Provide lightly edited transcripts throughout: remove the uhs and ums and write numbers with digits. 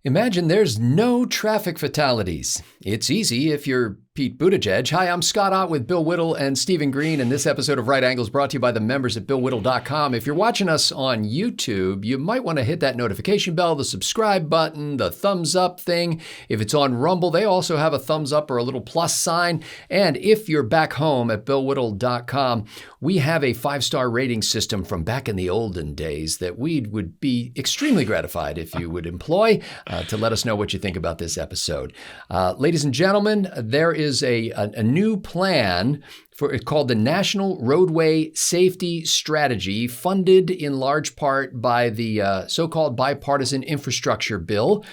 Imagine there's no traffic fatalities. It's easy if you're Pete Buttigieg. Hi, I'm Scott Ott with Bill Whittle and Stephen Green, and this episode of Right Angles brought to you by the members at BillWhittle.com. If you're watching us on YouTube, you might want to hit that notification bell, the subscribe button, the thumbs up thing. If it's on Rumble, they also have a thumbs up or a little plus sign. And if you're back home at BillWhittle.com, we have a 5-star rating system from back in the olden days that we would be extremely gratified if you would employ to let us know what you think about this episode. Ladies and gentlemen, there is a new plan it's called the National Roadway Safety Strategy, funded in large part by the so-called bipartisan infrastructure bill.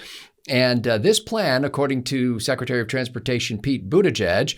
And this plan, according to Secretary of Transportation Pete Buttigieg,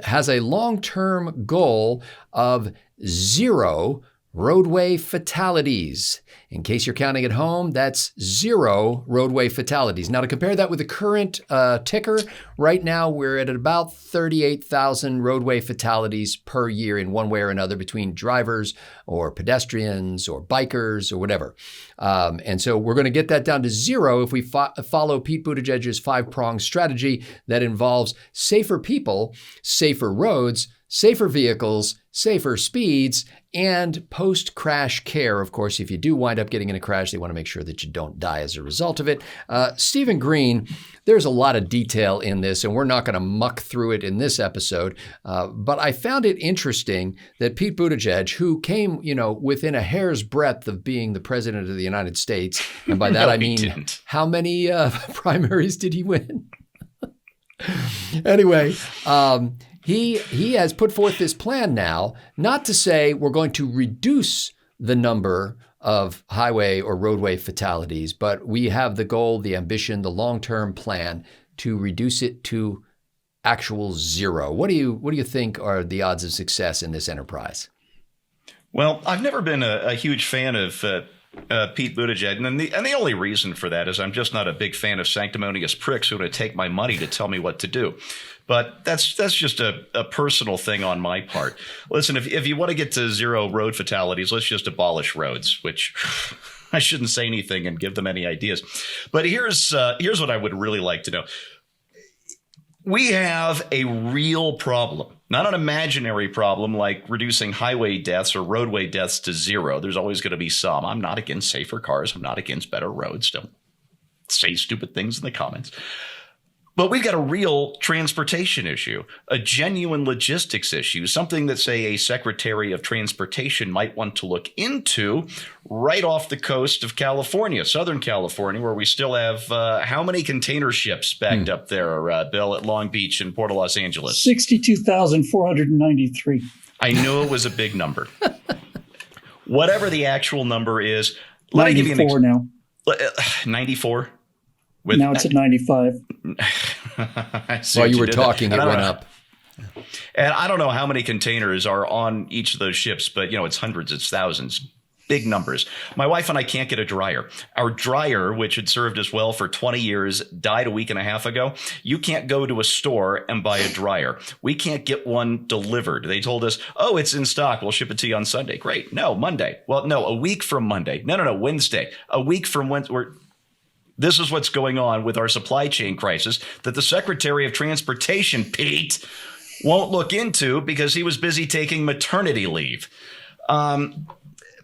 has a long-term goal of 0 roadway fatalities. In case you're counting at home, that's 0 roadway fatalities. Now, to compare that with the current ticker, right now we're at about 38,000 roadway fatalities per year in one way or another between drivers or pedestrians or bikers or whatever. And so we're going to get that down to 0 if we follow Pete Buttigieg's 5-pronged strategy that involves safer people, safer roads, safer vehicles, safer speeds, and post-crash care. Of course, if you do wind up getting in a crash, they want to make sure that you don't die as a result of it. Stephen Green, there's a lot of detail in this, and we're not going to muck through it in this episode. But I found it interesting that Pete Buttigieg, who came, within a hair's breadth of being the president of the United States, and by that I mean, how many primaries did he win? Anyway, He has put forth this plan now, not to say we're going to reduce the number of highway or roadway fatalities, but we have the goal, the ambition, the long-term plan to reduce it to actual 0. What do you think are the odds of success in this enterprise? Well, I've never been a huge fan of Pete Buttigieg, and the only reason for that is I'm just not a big fan of sanctimonious pricks who want to take my money to tell me what to do. But that's just a personal thing on my part. Listen, if you want to get to 0 road fatalities, let's just abolish roads, which I shouldn't say anything and give them any ideas. But here's what I would really like to know. We have a real problem, not an imaginary problem like reducing highway deaths or roadway deaths to 0. There's always going to be some. I'm not against safer cars. I'm not against better roads. Don't say stupid things in the comments. But we've got a real transportation issue, a genuine logistics issue, something that, say, a Secretary of Transportation might want to look into right off the coast of California, Southern California, where we still have how many container ships backed up there, Bill, at Long Beach and Port of Los Angeles? 62,493. I knew it was a big number. Whatever the actual number is, let me give you an 94 now. 94? Now it's at 95. While you were talking, it went up. And I don't know how many containers are on each of those ships, but, it's hundreds, it's thousands. Big numbers. My wife and I can't get a dryer. Our dryer, which had served us well for 20 years, died a week and a half ago. You can't go to a store and buy a dryer. We can't get one delivered. They told us, oh, it's in stock. We'll ship it to you on Sunday. Great. No, Monday. Well, no, a week from Monday. No, Wednesday. A week from Wednesday. This is what's going on with our supply chain crisis that the Secretary of Transportation, Pete, won't look into because he was busy taking maternity leave.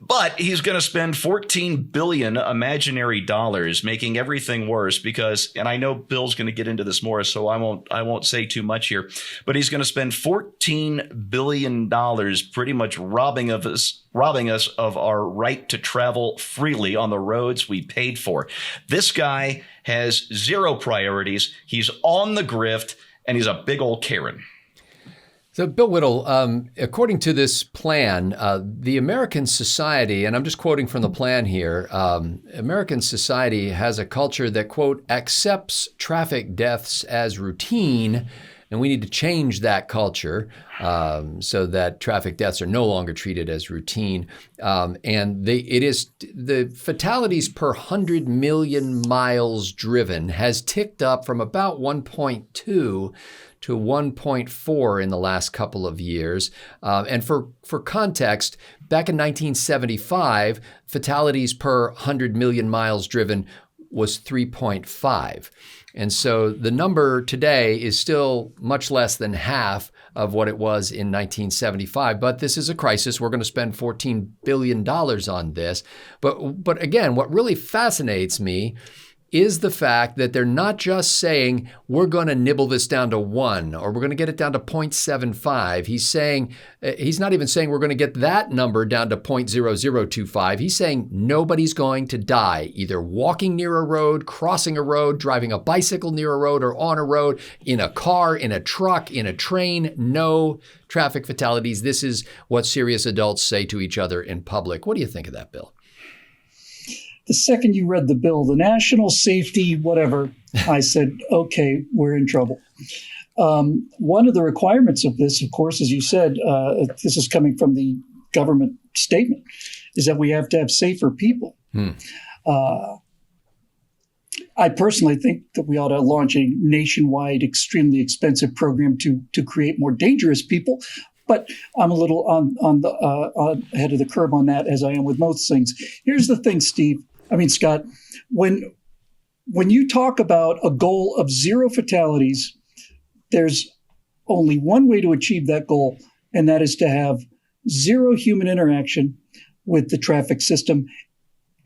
But he's going to spend $14 billion imaginary dollars making everything worse because, and I know Bill's going to get into this more, so I won't say too much here, but he's going to spend $14 billion pretty much robbing us of our right to travel freely on the roads we paid for. This guy has 0 priorities. He's on the grift, and he's a big old Karen. So, Bill Whittle, according to this plan, the American society, and I'm just quoting from the plan here, American society has a culture that, quote, accepts traffic deaths as routine, and we need to change that culture so that traffic deaths are no longer treated as routine. And the fatalities per 100 million miles driven has ticked up from about 1.2 to 1.4 in the last couple of years. And for context, back in 1975, fatalities per 100 million miles driven was 3.5. And so the number today is still much less than half of what it was in 1975. But this is a crisis. We're going to spend $14 billion on this. But again, what really fascinates me is the fact that they're not just saying, we're going to nibble this down to 1 or we're going to get it down to 0.75. He's not even saying we're going to get that number down to 0.0025. He's saying nobody's going to die, either walking near a road, crossing a road, driving a bicycle near a road or on a road, in a car, in a truck, in a train. No traffic fatalities. This is what serious adults say to each other in public. What do you think of that, Bill? The second you read the bill, the national safety, whatever, I said, okay, we're in trouble. One of the requirements of this, of course, as you said, this is coming from the government statement, is that we have to have safer people. I personally think that we ought to launch a nationwide, extremely expensive program to create more dangerous people. But I'm a little on the ahead of the curve on that, as I am with most things. Here's the thing, Scott, when you talk about a goal of 0 fatalities, there's only one way to achieve that goal, and that is to have 0 human interaction with the traffic system.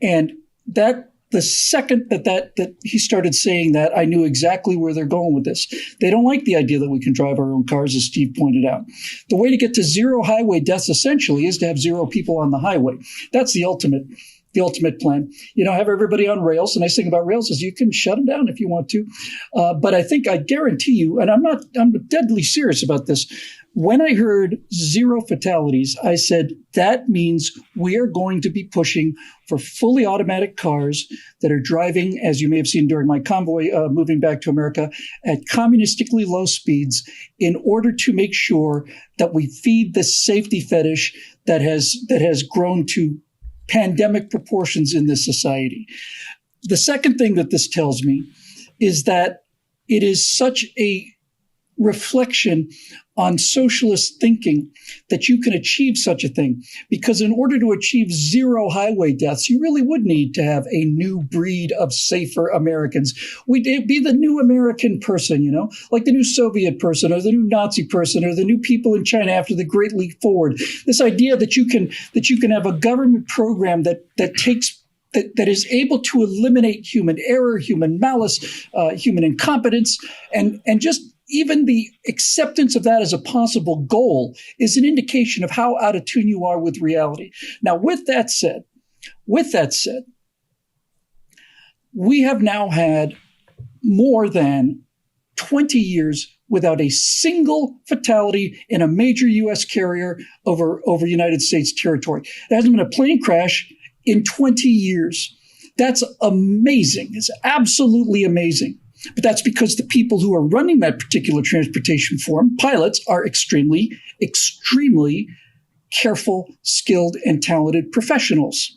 And that the second that he started saying that, I knew exactly where they're going with this. They don't like the idea that we can drive our own cars, as Steve pointed out. The way to get to 0 highway deaths essentially is to have 0 people on the highway. That's the ultimate plan. Have everybody on rails. The nice thing about rails is you can shut them down if you want to. But I guarantee you, and I'm deadly serious about this. When I heard 0 fatalities, I said, that means we are going to be pushing for fully automatic cars that are driving, as you may have seen during my convoy moving back to America, at communistically low speeds in order to make sure that we feed the safety fetish that has grown to pandemic proportions in this society. The second thing that this tells me is that it is such a reflection on socialist thinking that you can achieve such a thing. Because in order to achieve 0 highway deaths, you really would need to have a new breed of safer Americans. We'd be the new American person, like the new Soviet person or the new Nazi person or the new people in China after the Great Leap Forward. This idea that you can have a government program that is able to eliminate human error, human malice, human incompetence, and just even the acceptance of that as a possible goal is an indication of how out of tune you are with reality. Now, with that said, we have now had more than 20 years without a single fatality in a major U.S. carrier over United States territory. There hasn't been a plane crash in 20 years. That's amazing. It's absolutely amazing. But that's because the people who are running that particular transportation form, pilots, are extremely, extremely careful, skilled, and talented professionals.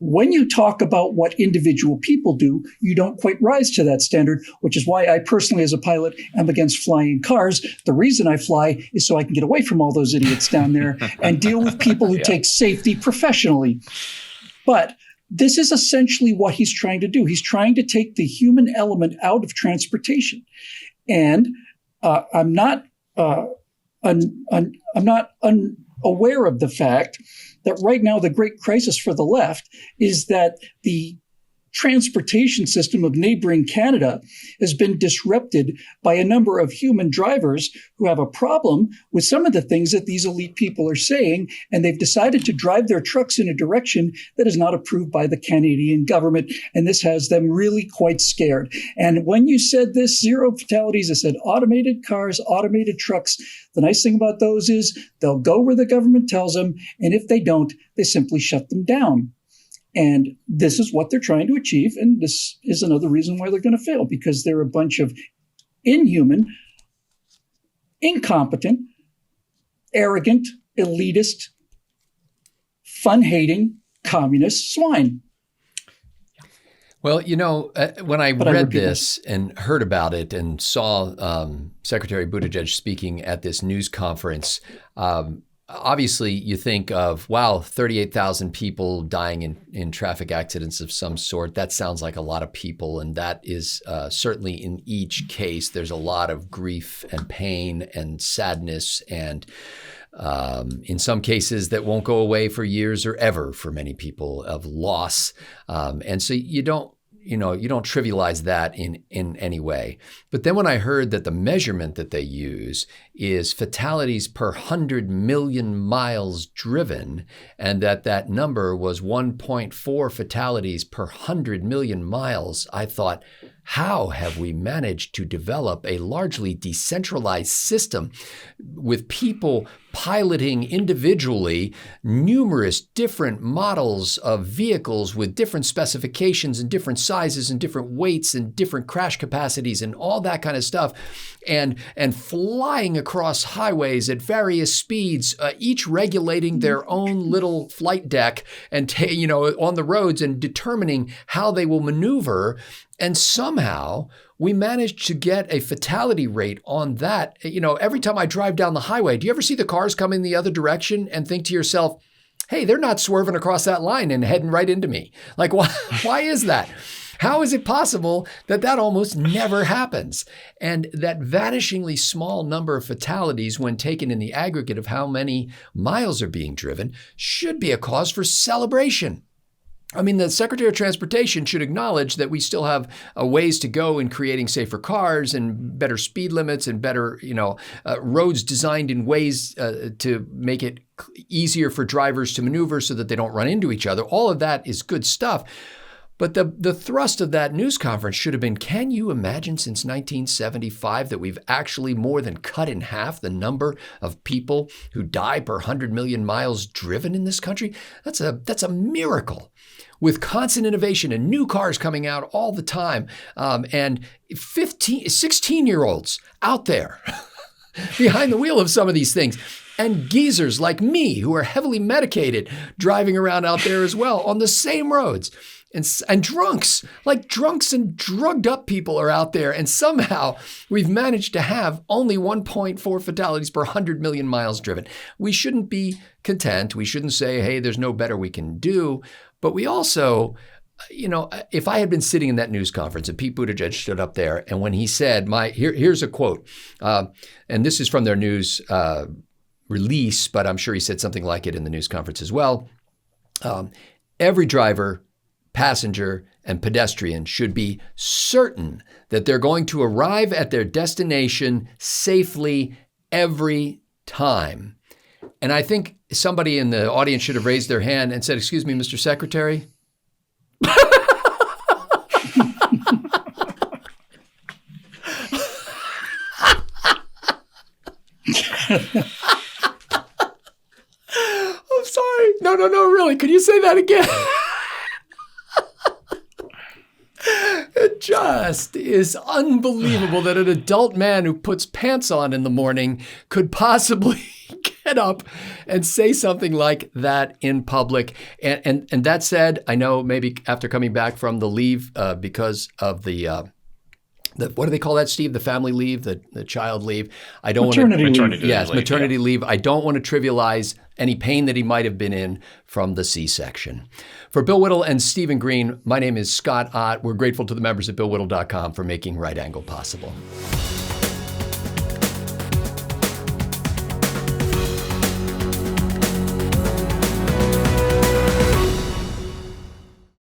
When you talk about what individual people do, you don't quite rise to that standard, which is why I personally, as a pilot, am against flying cars. The reason I fly is so I can get away from all those idiots down there and deal with people who take safety professionally. But this is essentially what he's trying to do. He's trying to take the human element out of transportation. And I'm not unaware of the fact that right now the great crisis for the left is that the transportation system of neighboring Canada has been disrupted by a number of human drivers who have a problem with some of the things that these elite people are saying, and they've decided to drive their trucks in a direction that is not approved by the Canadian government, and this has them really quite scared. And when you said this, 0 fatalities, I said automated cars, automated trucks. The nice thing about those is they'll go where the government tells them, and if they don't, they simply shut them down. And this is what they're trying to achieve. And this is another reason why they're going to fail, because they're a bunch of inhuman, incompetent, arrogant, elitist, fun-hating, communist swine. Well, when I read this and heard about it and saw Secretary Buttigieg speaking at this news conference, obviously you think of, wow, 38,000 people dying in traffic accidents of some sort. That sounds like a lot of people. And that is certainly in each case, there's a lot of grief and pain and sadness and in some cases that won't go away for years or ever for many people of loss. And so you don't trivialize that in any way. But then when I heard that the measurement that they use is fatalities per 100 million miles driven, and that number was 1.4 fatalities per 100 million miles, I thought, how have we managed to develop a largely decentralized system with people piloting individually numerous different models of vehicles with different specifications and different sizes and different weights and different crash capacities and all that kind of stuff, and flying across highways at various speeds, each regulating their own little flight deck and on the roads and determining how they will maneuver. And somehow we managed to get a fatality rate on that. Every time I drive down the highway, do you ever see the cars coming the other direction and think to yourself, hey, they're not swerving across that line and heading right into me? Like, why is that? How is it possible that almost never happens? And that vanishingly small number of fatalities when taken in the aggregate of how many miles are being driven should be a cause for celebration. I mean, the Secretary of Transportation should acknowledge that we still have a ways to go in creating safer cars and better speed limits and better, roads designed in ways to make it easier for drivers to maneuver so that they don't run into each other. All of that is good stuff. But the thrust of that news conference should have been, can you imagine since 1975 that we've actually more than cut in half the number of people who die per 100 million miles driven in this country? That's a miracle. With constant innovation and new cars coming out all the time, and 16-year-olds out there behind the wheel of some of these things, and geezers like me who are heavily medicated driving around out there as well on the same roads. And drunks and drugged up people are out there. And somehow we've managed to have only 1.4 fatalities per 100 million miles driven. We shouldn't be content. We shouldn't say, hey, there's no better we can do. But we also, if I had been sitting in that news conference and Pete Buttigieg stood up there, and when he said, here's a quote, and this is from their news release, but I'm sure he said something like it in the news conference as well. Every driver, passenger, and pedestrian should be certain that they're going to arrive at their destination safely every time. And I think somebody in the audience should have raised their hand and said, excuse me, Mr. Secretary. I'm sorry. No, really. Could you say that again? It just is unbelievable that an adult man who puts pants on in the morning could possibly get up and say something like that in public. And that said, I know maybe after coming back from the leave because of the what do they call that, Steve? The family leave, the child leave. I don't want to maternity leave. I don't want to trivialize any pain that he might have been in from the C-section. For Bill Whittle and Stephen Green, my name is Scott Ott. We're grateful to the members at BillWhittle.com for making Right Angle possible.